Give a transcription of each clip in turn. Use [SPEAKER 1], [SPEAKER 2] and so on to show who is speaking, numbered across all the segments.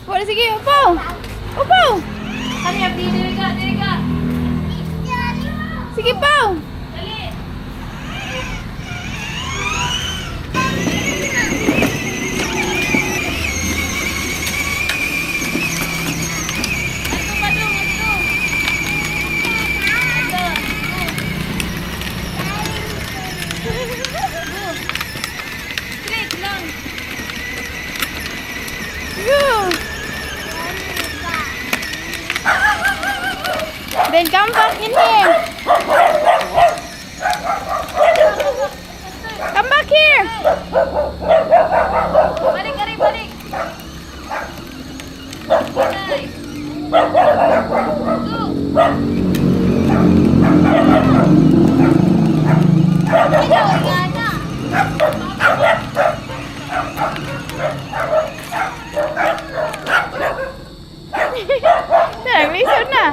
[SPEAKER 1] Wala, sige, upaw! Upaw!
[SPEAKER 2] Kami, diri ka, diri ka.
[SPEAKER 1] Sige, paw!
[SPEAKER 2] Dali. Ato pa dong, ato. Ato. Straight lang.
[SPEAKER 1] Go! Then come back in here. Come back here.
[SPEAKER 2] Balik, balik, balik. Nice. Go. Ikaw, Igana.
[SPEAKER 1] Lisod na.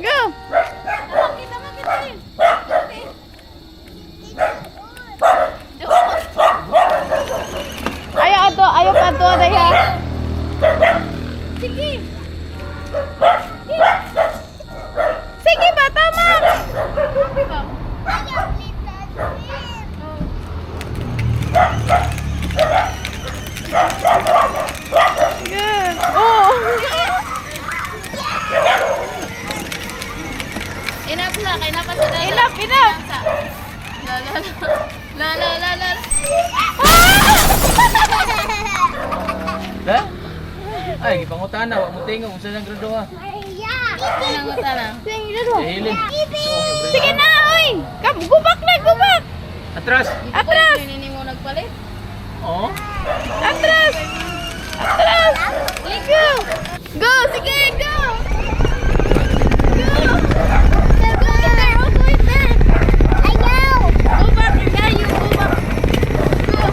[SPEAKER 1] Go.
[SPEAKER 2] Kita rin.
[SPEAKER 1] Ayaw pa to, daya.
[SPEAKER 2] Sige.
[SPEAKER 1] Sige ba, tama. Good. Oh.
[SPEAKER 2] Enough na, kaya napasada.
[SPEAKER 1] Enough, enough.
[SPEAKER 2] La.
[SPEAKER 3] Ha? Ay, gipangutan na, wag mo tingog kung saan ang graduha.
[SPEAKER 2] Pinangutan na.
[SPEAKER 3] Dahilin.
[SPEAKER 1] Sige na, oy. Gubak na, gubak.
[SPEAKER 3] Atras.
[SPEAKER 1] Atras.
[SPEAKER 2] Hindi mo nagpalit.
[SPEAKER 3] Oo.
[SPEAKER 1] Atras. Atras. Go. Go, sige, go. Go. Wait there, oh, wait there. Go back, yeah, you go back. Go.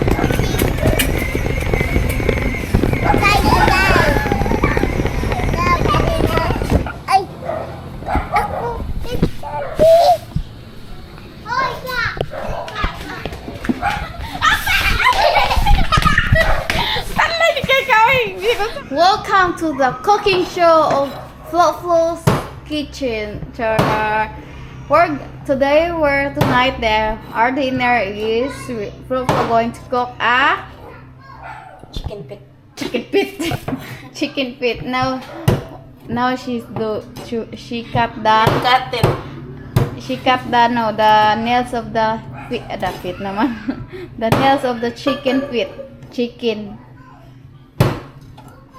[SPEAKER 1] Welcome to the cooking show of Flo's Kitchen. Tonight there, our dinner is Flo going to cook a
[SPEAKER 2] Chicken pit.
[SPEAKER 1] chicken pit. Now she cut the nails of the nails of the chicken feet.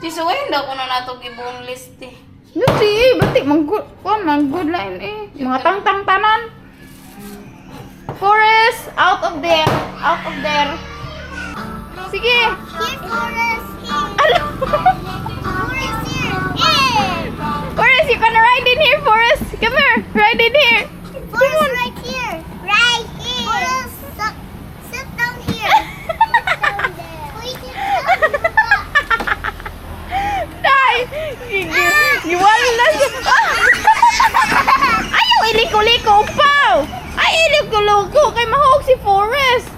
[SPEAKER 2] Sisuwain daw ko na nato gibong list eh.
[SPEAKER 1] Hindi, batik manggod line eh. Mga tang tanan. Forest, out of there. Sige. Hello. Forest, you can ride in here, Forest. Come here, ride in here.
[SPEAKER 4] Right here. Sit down here.
[SPEAKER 1] Day! Giwala na siya. Ayaw iliko-liko pa. Ay, iliko-liko kay mahog si Forest.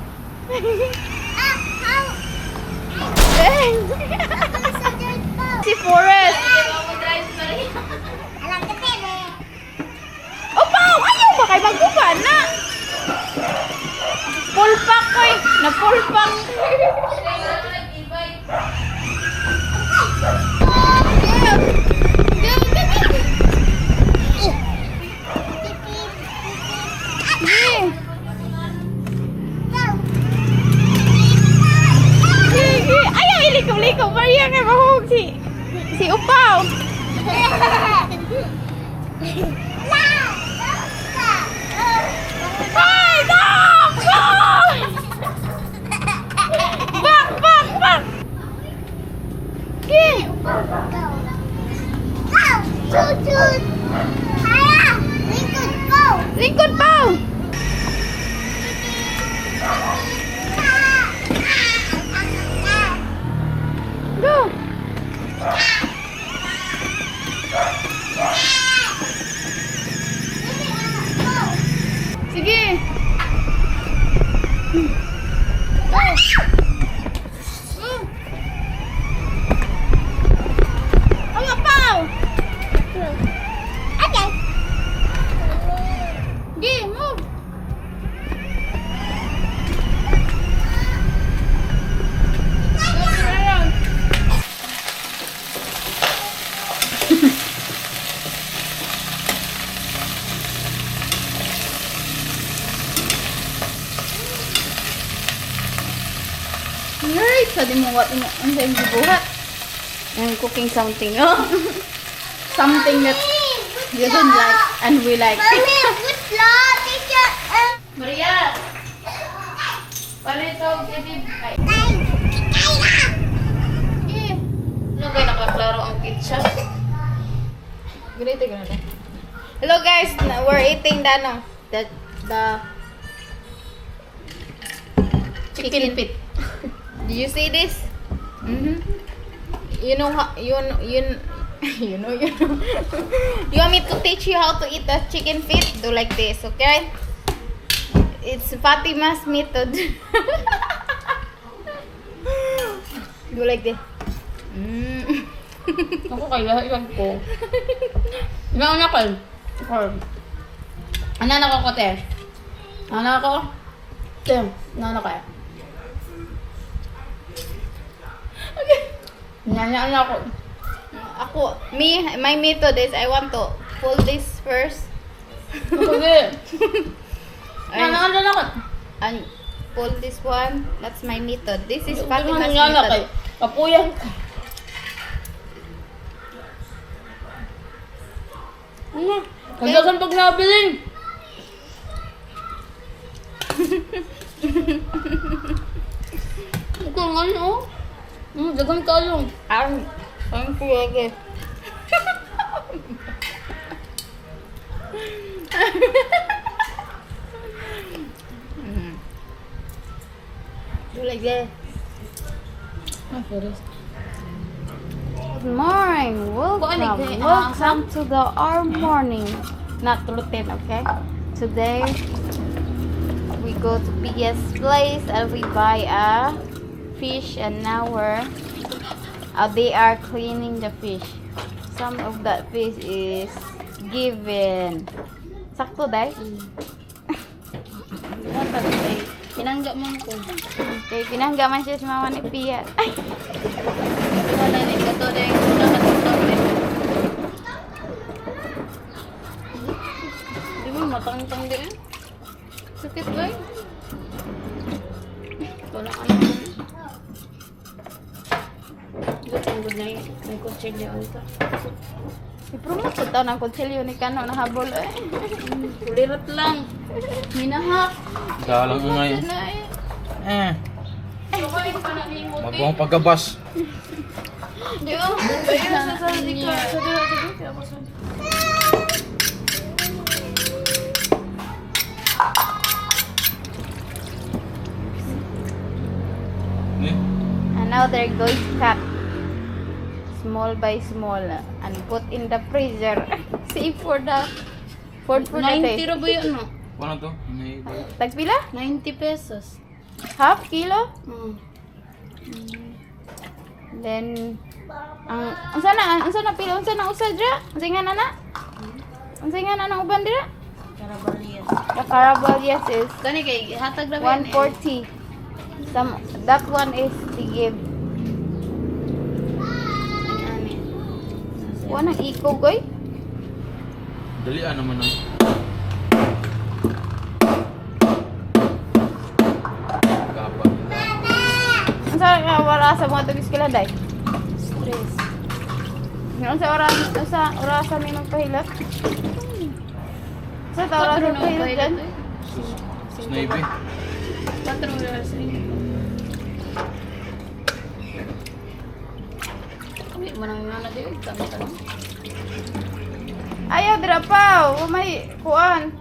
[SPEAKER 1] Si Forest. Opaw! Ayaw ba kay magkupan na? Full pack ko eh. Na full pack. Ayaw iliko-liko. Maria kay mahog si Upaw. Ay, stop! Back! Okay. Lingkod pa! Go!
[SPEAKER 2] sa di mo what mo ang sa imong gibuhat. I'm cooking something. Oh. Something that you don't like and we like.
[SPEAKER 4] Mommy, good luck. Teacher.
[SPEAKER 2] Maria. Palito gidi. Ay. No kay nakaklaro ang pizza. Ganito. Hello guys, we're eating the chicken feet. Do you see this? You know how you know. You want me to teach you how to eat a chicken feet? Do like this, okay? It's Fatima's method. Do like this.
[SPEAKER 3] Ako kaya iwan ko. Iwan na kayo.
[SPEAKER 2] Ano na ko te? Ano ko? Te, ano kaya? Okay.
[SPEAKER 3] Nanya ako.
[SPEAKER 2] My method is I want to pull this first.
[SPEAKER 3] Sige.
[SPEAKER 2] and,
[SPEAKER 3] Nanya ako.
[SPEAKER 2] and pull this one. That's my method. This is
[SPEAKER 3] Pati
[SPEAKER 2] Fatima's
[SPEAKER 3] nanya
[SPEAKER 2] method.
[SPEAKER 3] kay. Kapuyan. Kagasan pag nabiling. Ikaw nga yun, oh. Dagan kayo.
[SPEAKER 2] Ang piyage. Do like that. Good morning. Welcome to our morning. Not routine, okay? Today we go to PS place and we buy a fish and now they are cleaning the fish. Some of that fish is given. Sakto dai?
[SPEAKER 3] Pinangga man ko.
[SPEAKER 2] Okay, pinangga man siya si mama ni Pia. Ay!
[SPEAKER 3] Wala na ito dahil nakatutok. Di mo matang-tang din.
[SPEAKER 2] Sakit ba?
[SPEAKER 3] Wala ka na. Good na yun. May kutsilyo ito.
[SPEAKER 2] I-promote ko daw ng kutsilyo ni Kano na habol eh.
[SPEAKER 3] Kulirat lang.
[SPEAKER 2] Minahak.
[SPEAKER 3] Dalang ngay. Magawang pagkabas.
[SPEAKER 2] Di ba? Ayun, sa dika. Sa dika. And now they're going to cut small by small and put in the freezer. Save for the food for the
[SPEAKER 3] 90
[SPEAKER 2] day.
[SPEAKER 3] ra ba yun, no?
[SPEAKER 5] Ano to?
[SPEAKER 2] Tagpila?
[SPEAKER 3] 90 pesos.
[SPEAKER 2] Half kilo?
[SPEAKER 3] Mm.
[SPEAKER 2] Then unsa na pila unsa na usad dira? Unsa nga na? Unsa nga na uban dira?
[SPEAKER 3] Carabalias.
[SPEAKER 2] The Carabalias is
[SPEAKER 3] Kani kay hatag ra ba yun,
[SPEAKER 2] 140. That one is to give.
[SPEAKER 3] Ani.
[SPEAKER 2] Wanang iko goy?
[SPEAKER 5] Dalian naman ang kapag.
[SPEAKER 2] Unsa nga wala sa mga tubis kila day?
[SPEAKER 3] Stress.
[SPEAKER 2] Unsa oras sa mi magpahilak? Sa tawra sa pahilak dyan?
[SPEAKER 5] Snavy.
[SPEAKER 3] 4 oras rin. Uy, manang nana di uy, tama-tama.
[SPEAKER 2] Ayaw dira pa, may kuan.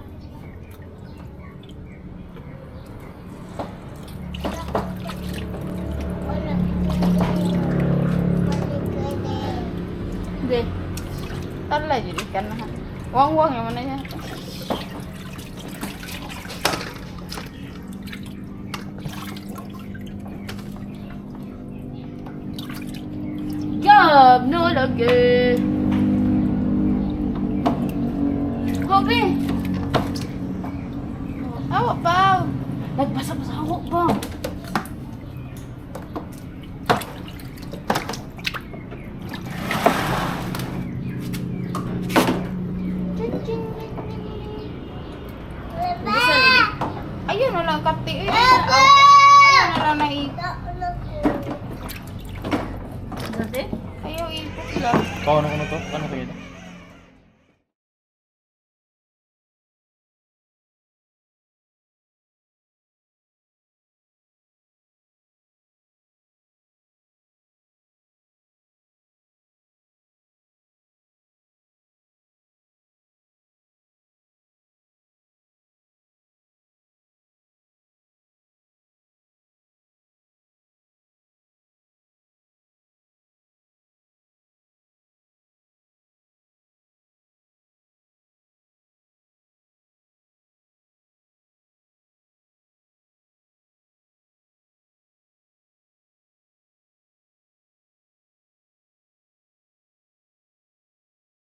[SPEAKER 2] Di. Tala jud ikan na. Wang-wang yang mana niya.
[SPEAKER 3] Gab, no lagi. Kobe.
[SPEAKER 2] Awa pa.
[SPEAKER 3] Nagbasa-basa ako pa. Bisa ni.
[SPEAKER 2] Ayun na lang kapti. Ayun na lang na Ayaw ipot lang.
[SPEAKER 5] Kau ano to? Ano kayo ito?